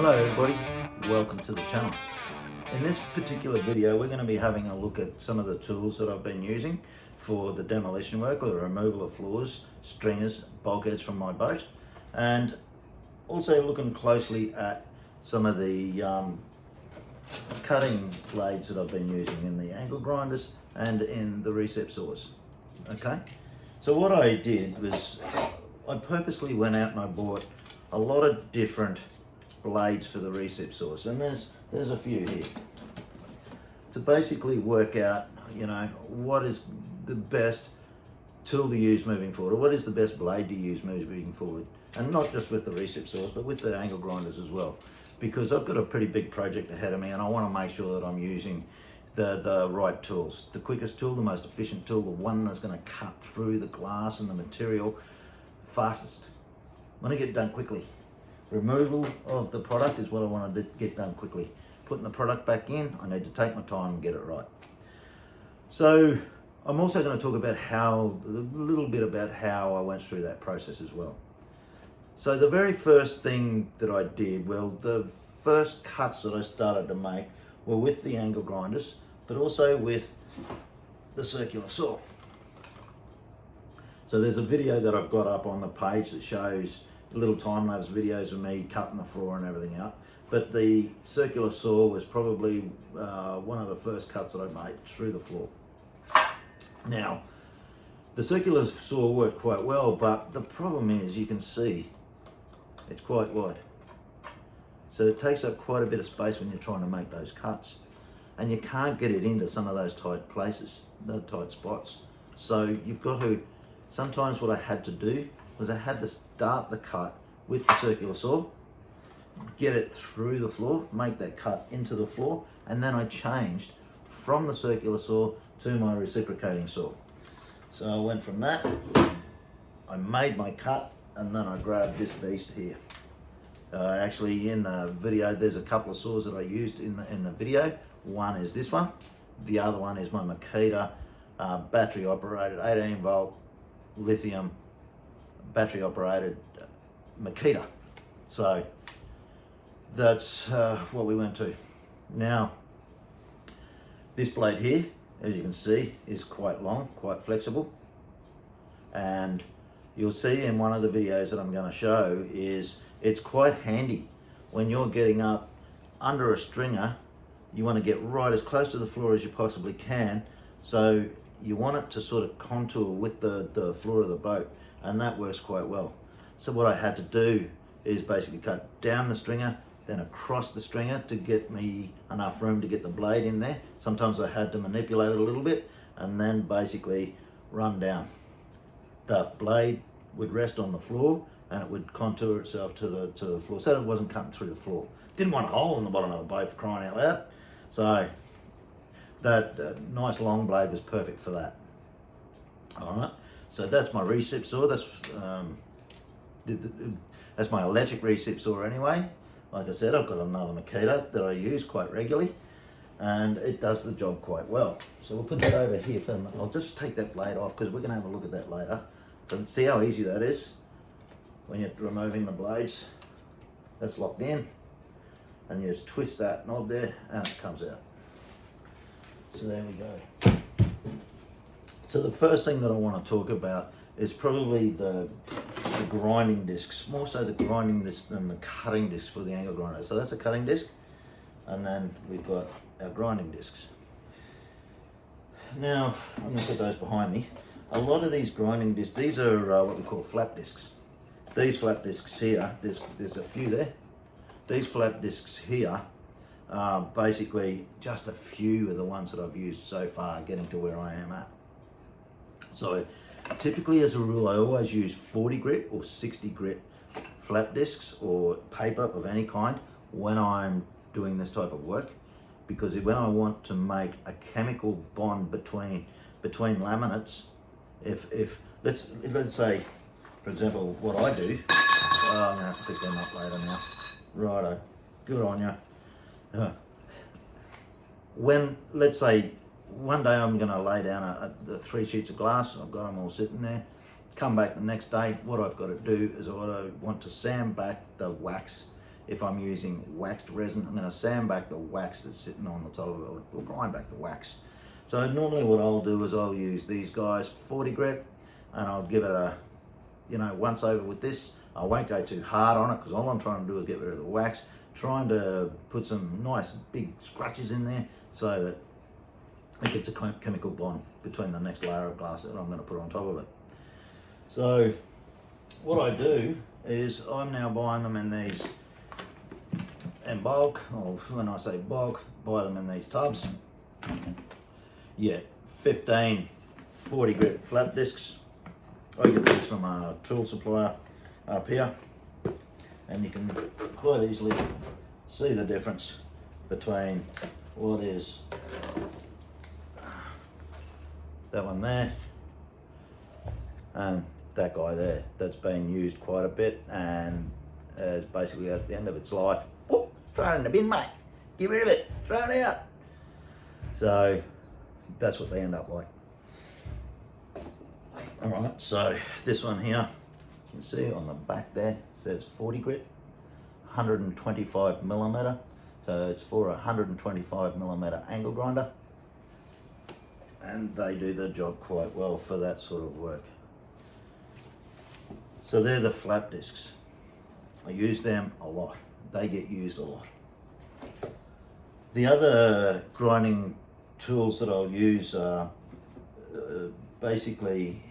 Hello everybody, welcome to the channel. In this particular video we're going to be having a look at some of the tools that I've been using for the demolition work or the removal of floors, stringers, bulkheads from my boat, and also looking closely at some of the cutting blades that I've been using in the angle grinders and in the recep saws. Okay, so what I did was I purposely went out and I bought a lot of different blades for the recep saws, and there's a few here to basically work out, you know, what is the best tool to use moving forward, or what is the best blade to use moving forward, and not just with the recep saws but with the angle grinders as well, because I've got a pretty big project ahead of me and I want to make sure that I'm using the right tools, the quickest tool, the most efficient tool, the one that's going to cut through the glass and the material fastest. I want to get it done quickly. Removal of the product is what I want to get done quickly. Putting the product back in, I need to take my time and get it right. So I'm also going to talk about a little bit about how I went through that process as well. So the very first thing that I did, well, the first cuts that I started to make were with the angle grinders, but also with the circular saw. So there's a video that I've got up on the page that shows little time-lapse videos of me cutting the floor and everything out. But the circular saw was probably one of the first cuts that I made through the floor. Now, the circular saw worked quite well, but the problem is, you can see it's quite wide. So it takes up quite a bit of space when you're trying to make those cuts. And you can't get it into some of those tight places, the tight spots. So you've got to, sometimes what I had to do was I had to start the cut with the circular saw, get it through the floor, make that cut into the floor, and then I changed from the circular saw to my reciprocating saw. So I went from that, I made my cut, and then I grabbed this beast here. Actually, in the video, there's a couple of saws that I used in the video. One is this one, the other one is my Makita battery operated 18 volt lithium battery operated Makita. So that's what we went to. Now, this blade here, as you can see, is quite long, quite flexible, and you'll see in one of the videos that I'm going to show is it's quite handy when you're getting up under a stringer. You want to get right as close to the floor as you possibly can, so you want it to sort of contour with the floor of the boat, and that works quite well. So what I had to do is basically cut down the stringer, then across the stringer to get me enough room to get the blade in there. Sometimes I had to manipulate it a little bit, and then basically run down. The blade would rest on the floor and it would contour itself to the floor, so it wasn't cutting through the floor. Didn't want a hole in the bottom of the boat, for crying out loud. So that nice long blade was perfect for that. All right, so that's my recep saw. That's my electric recep saw anyway. Like I said, I've got another Makita that I use quite regularly, and it does the job quite well. So we'll put that over here. I'll just take that blade off because we're going to have a look at that later. So see how easy that is when you're removing the blades. That's locked in, and you just twist that knob there and it comes out. So there we go. So the first thing that I want to talk about is probably the grinding discs, more so the grinding disc than the cutting disc for the angle grinder. So that's a cutting disc, and then we've got our grinding discs. Now I'm going to put those behind me. A lot of these grinding discs, these are what we call flap discs. These flap discs here, there's a few there. These flap discs here, basically just a few of the ones that I've used so far getting to where I am at. So typically, as a rule, I always use 40 grit or 60 grit flap discs or paper of any kind when I'm doing this type of work, because when I want to make a chemical bond between laminates, if let's say, for example, what I do, I'm gonna have to pick them up later now. Righto, good on you. When, let's say, one day I'm going to lay down the 3 sheets of glass, I've got them all sitting there, come back the next day, what I've got to do is I want to sand back the wax if I'm using waxed resin, I'm going to sand back the wax that's sitting on the top of it, or grind back the wax. So normally what I'll do is I'll use these guys 40 grit, and I'll give it a, once over with this. I won't go too hard on it because all I'm trying to do is get rid of the wax, trying to put some nice big scratches in there so that it gets a chemical bond between the next layer of glass that I'm going to put on top of it. So what I do is I'm now buying them in these in bulk, or when I say bulk, buy them in these tubs. Yeah, 15 40 grit flat discs. I get these from a tool supplier up here, and you can quite easily see the difference between what is that one there and that guy there. That's been used quite a bit, and it's basically at the end of its life. Oh, throw it in the bin, mate. Get rid of it. Throw it out. So that's what they end up like. All right, so this one here, you can see on the back there, says 40 grit, 125 millimeter. So it's for a 125 millimeter angle grinder, and they do the job quite well for that sort of work. So they're the flat discs. I use them a lot. They get used a lot. The other grinding tools that I'll use are basically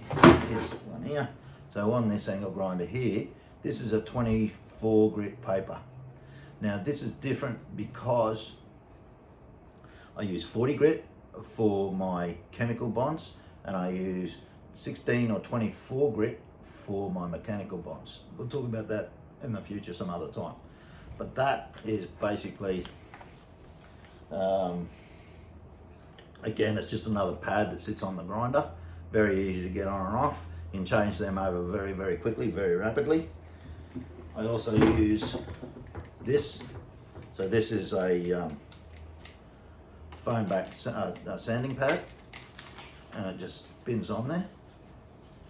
this one here. So on this angle grinder here, this is a 24 grit paper. Now this is different because I use 40 grit for my chemical bonds, and I use 16 or 24 grit for my mechanical bonds. We'll talk about that in the future some other time. But that is basically, again, it's just another pad that sits on the grinder. Very easy to get on and off. You can change them over very, very quickly, very rapidly. I also use this. So this is a foam back sanding pad, and it just spins on there.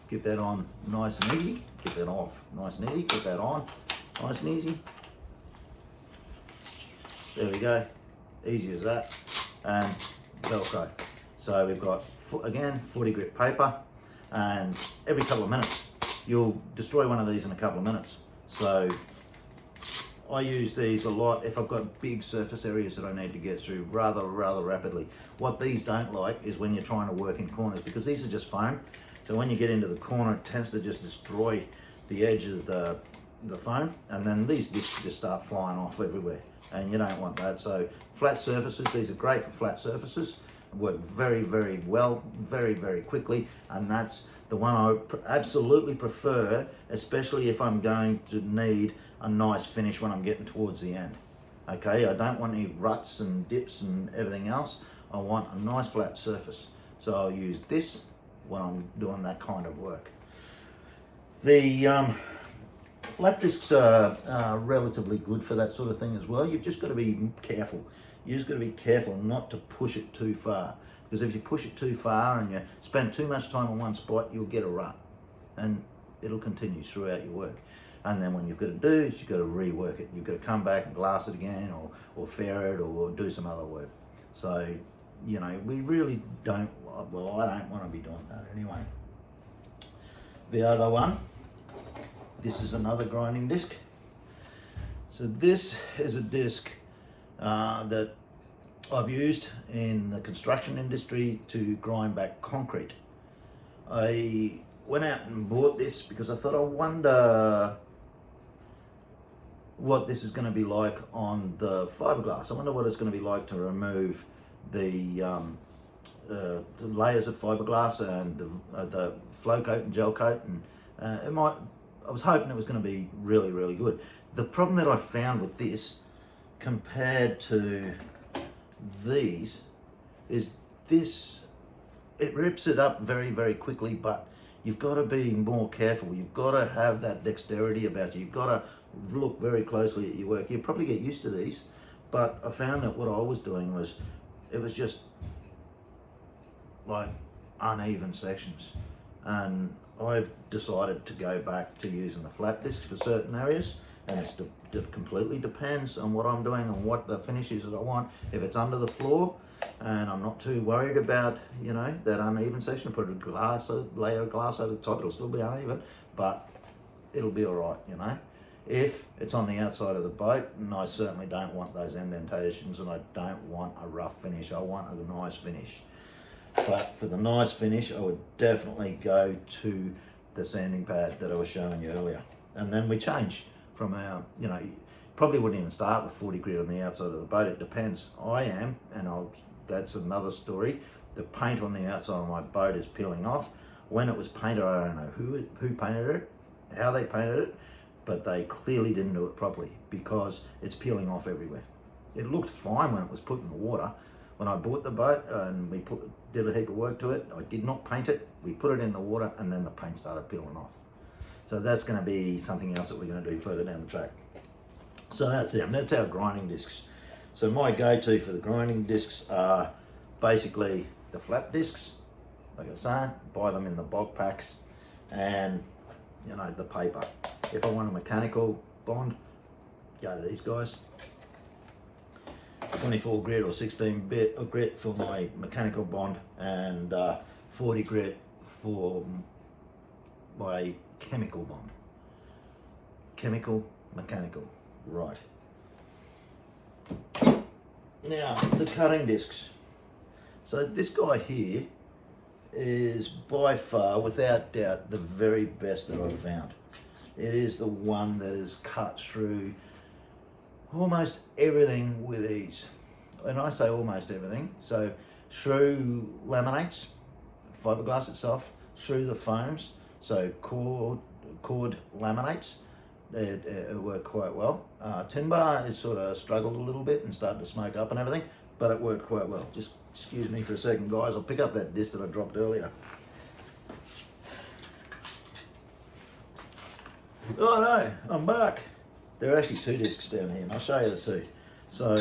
Get that on nice and easy. Get that off nice and easy. Get that on nice and easy. There we go. Easy as that. And Velcro. So we've got, again, 40 grit paper, and every couple of minutes you'll destroy one of these in a couple of minutes. So I use these a lot if I've got big surface areas that I need to get through rather rapidly. What these don't like is when you're trying to work in corners, because these are just foam. So when you get into the corner, it tends to just destroy the edge of the foam, and then these discs just start flying off everywhere, and you don't want that. So flat surfaces, these are great for flat surfaces. Work very, very well, very, very quickly, and that's the one I absolutely prefer, especially if I'm going to need a nice finish when I'm getting towards the end. Okay, I don't want any ruts and dips and everything else. I want a nice flat surface. So I'll use this when I'm doing that kind of work. The flat discs are relatively good for that sort of thing as well. You've just got to be careful. You just got to be careful not to push it too far, because if you push it too far and you spend too much time on one spot, you'll get a rut, and it'll continue throughout your work. And then what you've got to do is you've got to rework it. You've got to come back and glass it again, or fair it, or do some other work. So, you know, we really don't, well, I don't want to be doing that anyway. The other one, this is another grinding disc. So this is a disc that I've used in the construction industry to grind back concrete. I went out and bought this because I thought, I wonder what this is going to be like on the fiberglass. I wonder what it's going to be like to remove the layers of fiberglass and the flow coat and gel coat, and I was hoping it was going to be really, really good. The problem that I found with this compared to these is this, it rips it up very, very quickly, but you've got to be more careful. You've got to have that dexterity about you. You've got to look very closely at your work. You probably get used to these, but I found that what I was doing was, it was just like uneven sections, and I've decided to go back to using the flat disc for certain areas, and it completely depends on what I'm doing and what the finish is that I want. If it's under the floor and I'm not too worried about, you know, that uneven section, put a layer of glass over the top, it'll still be uneven, but it'll be all right, you know. If it's on the outside of the boat, and I certainly don't want those indentations, and I don't want a rough finish, I want a nice finish. But for the nice finish, I would definitely go to the sanding pad that I was showing you earlier. And then we change from our, you know, probably wouldn't even start with 40 grit on the outside of the boat. It depends. I am, and that's another story. The paint on the outside of my boat is peeling off. When it was painted, I don't know who painted it, how they painted it, but they clearly didn't do it properly because it's peeling off everywhere. It looked fine when it was put in the water. When I bought the boat and we did a heap of work to it, I did not paint it. We put it in the water and then the paint started peeling off. So that's going to be something else that we're going to do further down the track. So that's them. That's our grinding discs. So my go-to for the grinding discs are basically the flat discs. Like I was saying, buy them in the bulk packs, and you know, the paper. If I want a mechanical bond, go to these guys. 24 grit or 16 grit for my mechanical bond, and 40 grit for my chemical bond. Chemical, mechanical, right. Now, the cutting discs. So this guy here is by far, without doubt, the very best that I've found. It is the one that is cut through almost everything with ease. And I say almost everything. So through laminates, fiberglass itself, through the foams, so cord laminates, it worked quite well. Tin bar is sort of struggled a little bit and started to smoke up and everything, but it worked quite well. Just excuse me for a second, guys. I'll pick up that disc that I dropped earlier. Oh no, I'm back. There are actually two discs down here, and I'll show you the two. So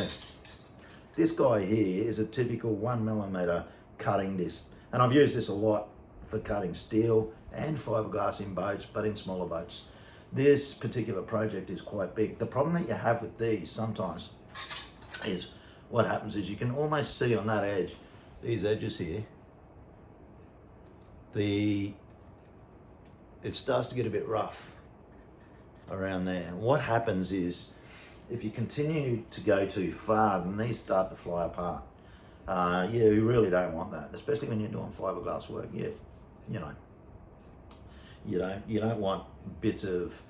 this guy here is a typical 1mm cutting disc, and I've used this a lot for cutting steel and fiberglass in boats, but in smaller boats. This particular project is quite big. The problem that you have with these sometimes is what happens is you can almost see on that edge, these edges here, it starts to get a bit rough around there. And what happens is if you continue to go too far, then these start to fly apart. You really don't want that, especially when you're doing fiberglass work. You don't want bits of,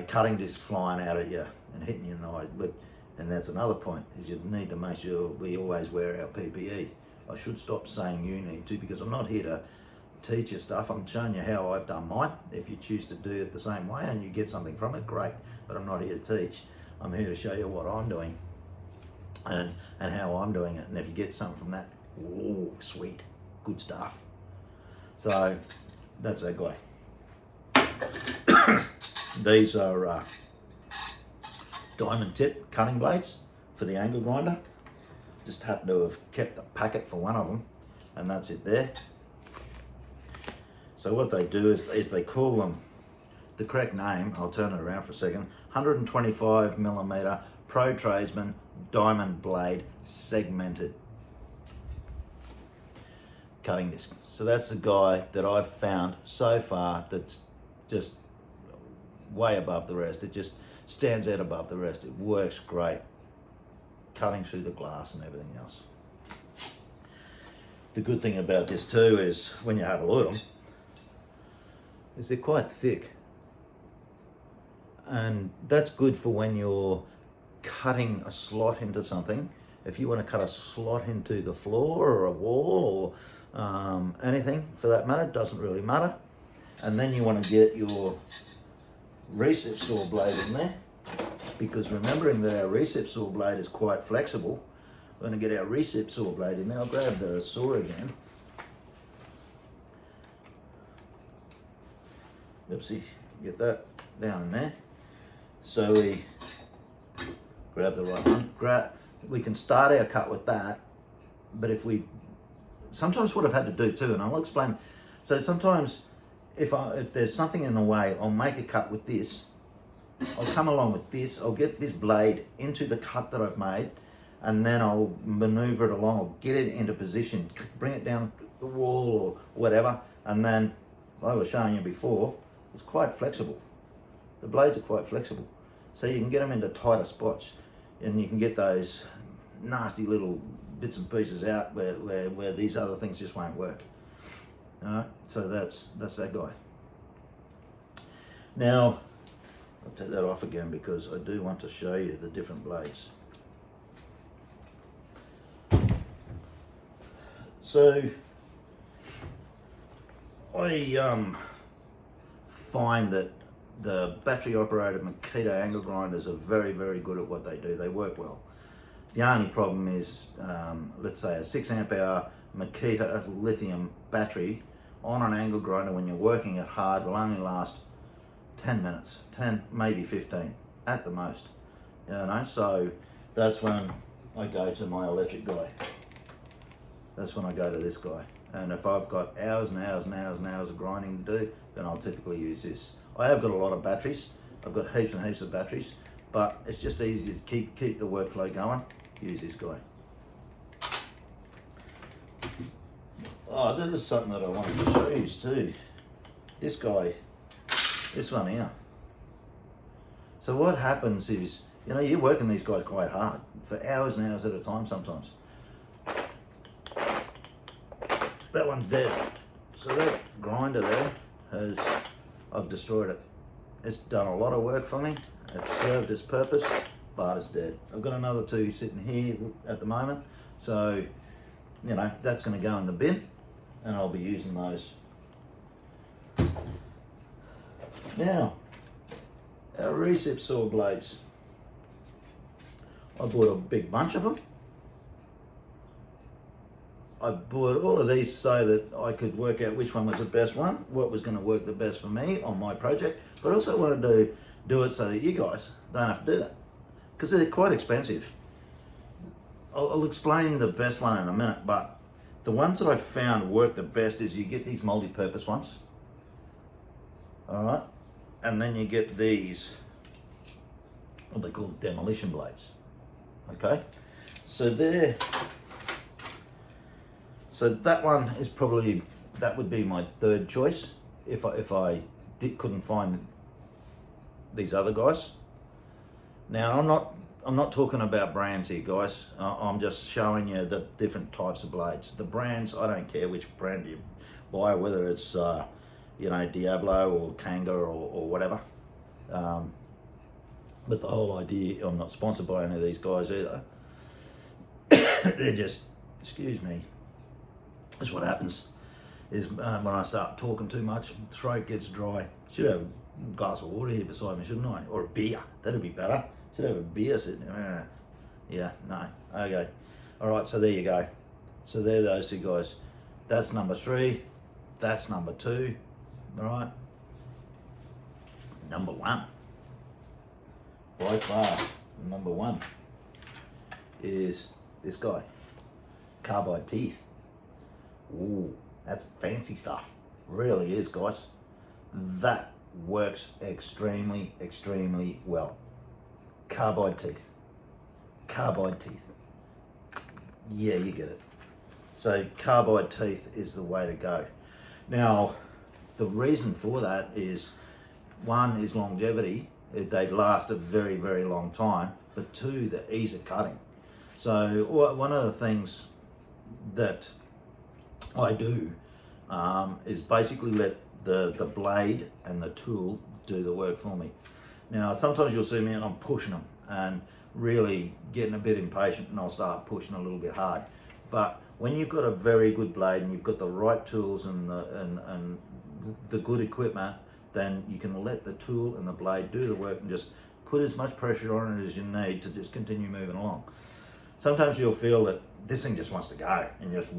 cutting discs flying out at you and hitting you in the eye. And that's another point, is you need to make sure we always wear our PPE. I should stop saying you need to, because I'm not here to teach you stuff. I'm showing you how I've done mine. If you choose to do it the same way and you get something from it, great. But I'm not here to teach. I'm here to show you what I'm doing and how I'm doing it. And if you get something from that, oh, sweet, good stuff. So that's that guy. These are diamond tip cutting blades for the angle grinder. Just happen to have kept the packet for one of them, and that's it there. So what they do is they call them, the correct name, I'll turn it around for a second, 125mm Pro Tradesman diamond blade segmented cutting disc. So that's the guy that I've found so far that's just way above the rest. It just stands out above the rest. It works great, cutting through the glass and everything else. The good thing about this too is when you have a look at them, is they're quite thick. And that's good for when you're cutting a slot into something. If you want to cut a slot into the floor or a wall or anything for that matter, it doesn't really matter. And then you want to get your recip saw blade in there, because remembering that our recip saw blade is quite flexible, we're going to get our recip saw blade in there. I'll grab the saw again. Oopsie, get that down in there. So we grab the right one. We can start our cut with that, but sometimes what I've had to do too, and I'll explain. So sometimes if there's something in the way, I'll make a cut with this, I'll come along with this, I'll get this blade into the cut that I've made, and then I'll maneuver it along, I'll get it into position, bring it down the wall or whatever, and then, like I was showing you before, it's quite flexible. The blades are quite flexible. So you can get them into tighter spots, and you can get those nasty little bits and pieces out where these other things just won't work. Alright, so that's that guy. Now, I'll take that off again because I do want to show you the different blades. So, I find that the battery operated Makita angle grinders are very, very good at what they do. They work well. The only problem is, let's say a 6 amp hour Makita lithium battery on an angle grinder when you're working it hard will only last 10 minutes, 10, maybe 15 at the most. You know, so that's when I go to my electric guy. That's when I go to this guy. And if I've got hours and hours and hours and hours of grinding to do, then I'll typically use this. I have got a lot of batteries. I've got heaps and heaps of batteries, but it's just easy to keep the workflow going. Use this guy. Oh, this is something that I wanted to show you too. This guy, this one here. So what happens is, you know, you're working these guys quite hard for hours and hours at a time sometimes. That one's dead. So that grinder there I've destroyed it. It's done a lot of work for me. It's served its purpose, but it's dead. I've got another two sitting here at the moment. So, you know, that's going to go in the bin and I'll be using those. Now, our recip saw blades. I bought a big bunch of them. I bought all of these so that I could work out which one was the best one, what was going to work the best for me on my project, but I also wanted to do it so that you guys don't have to do that, because they're quite expensive. I'll explain the best one in a minute, but the ones that I found work the best is you get these multi-purpose ones, alright, and then you get these, what they call demolition blades, okay? So that one is probably, that would be my third choice if I couldn't find these other guys. Now I'm not talking about brands here, guys. I'm just showing you the different types of blades. The brands, I don't care which brand you buy, whether it's you know, Diablo or Kanga or whatever. But the whole idea, I'm not sponsored by any of these guys either. They're just, excuse me. That's what happens is when I start talking too much, throat gets dry. Should have a glass of water here beside me, shouldn't I? Or a beer, that'd be better. Should have a beer sitting there. Yeah, no, okay. All right, so there you go. So there are those two guys. That's number 3, that's number 2, all right? Number 1, by far, number 1 is this guy, carbide teeth. Ooh, that's fancy stuff. Really is, guys. That works extremely, extremely well. Carbide teeth. Carbide teeth. Yeah, you get it. So carbide teeth is the way to go. Now, the reason for that is, 1 is longevity. They last a very, very long time. But 2, the ease of cutting. So one of the things that I do is basically let the blade and the tool do the work for me. Now, sometimes you'll see me and I'm pushing them and really getting a bit impatient, and I'll start pushing a little bit hard. But when you've got a very good blade and you've got the right tools and the good equipment, then you can let the tool and the blade do the work and just put as much pressure on it as you need to just continue moving along. Sometimes you'll feel that this thing just wants to go and just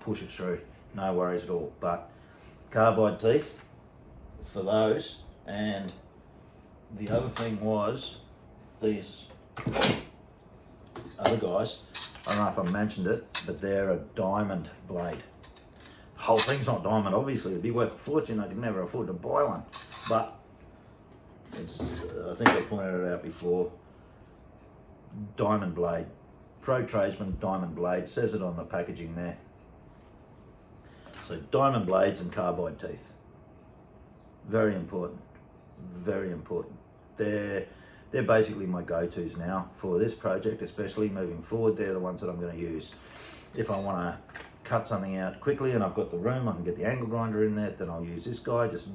push it through, no worries at all. But carbide teeth for those. And the other thing was these other guys, I don't know if I mentioned it, but they're a diamond blade. The whole thing's not diamond, obviously. It'd be worth a fortune. I could never afford to buy one. But It's, I think I pointed it out before, diamond blade. Pro Tradesman diamond blade, says it on the packaging there. So diamond blades and carbide teeth. Very important, very important. They're basically my go-tos now for this project, especially moving forward. They're the ones that I'm going to use. If I want to cut something out quickly and I've got the room, I can get the angle grinder in there, then I'll use this guy, just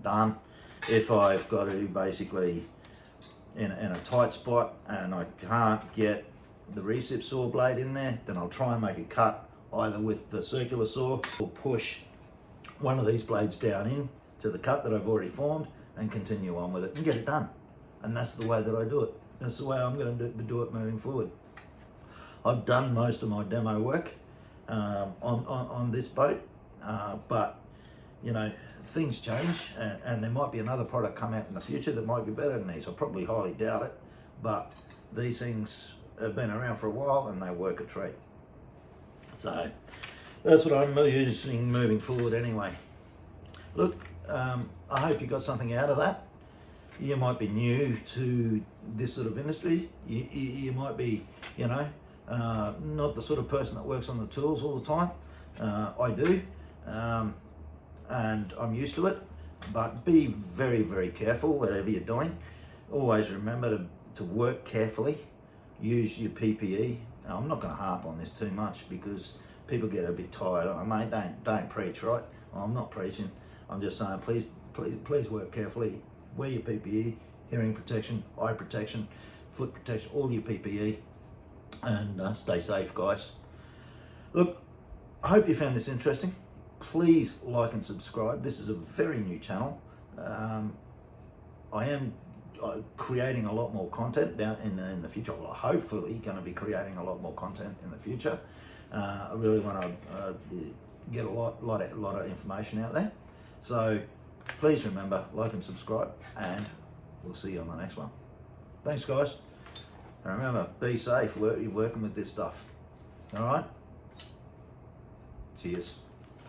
done. If I've got to basically in a tight spot and I can't get the recip saw blade in there, then I'll try and make a cut either with the circular saw or push one of these blades down in to the cut that I've already formed and continue on with it and get it done. And that's the way that I do it. That's the way I'm going to do it moving forward. I've done most of my demo work on this boat, but you know, things change, and there might be another product come out in the future that might be better than these. I probably highly doubt it, but these things have been around for a while and they work a treat. So that's what I'm using moving forward anyway. Look, I hope you got something out of that. You might be new to this sort of industry. You might be, you know, not the sort of person that works on the tools all the time. I do, and I'm used to it, but be very, very careful whatever you're doing. Always remember to work carefully, use your PPE. Now, I'm not going to harp on this too much because people get a bit tired. Oh, mate, don't preach, right? Well, I'm not preaching. I'm just saying, please work carefully. Wear your PPE, hearing protection, eye protection, foot protection, all your PPE, and stay safe, guys. Look, I hope you found this interesting. Please like and subscribe. This is a very new channel. I am creating a lot more content down in the future. Well, hopefully going to be creating a lot more content in the future. I really want to get a lot of information out there. So please remember, like and subscribe, and we'll see you on the next one. Thanks, guys. And remember, be safe. You're working with this stuff. All right? Cheers.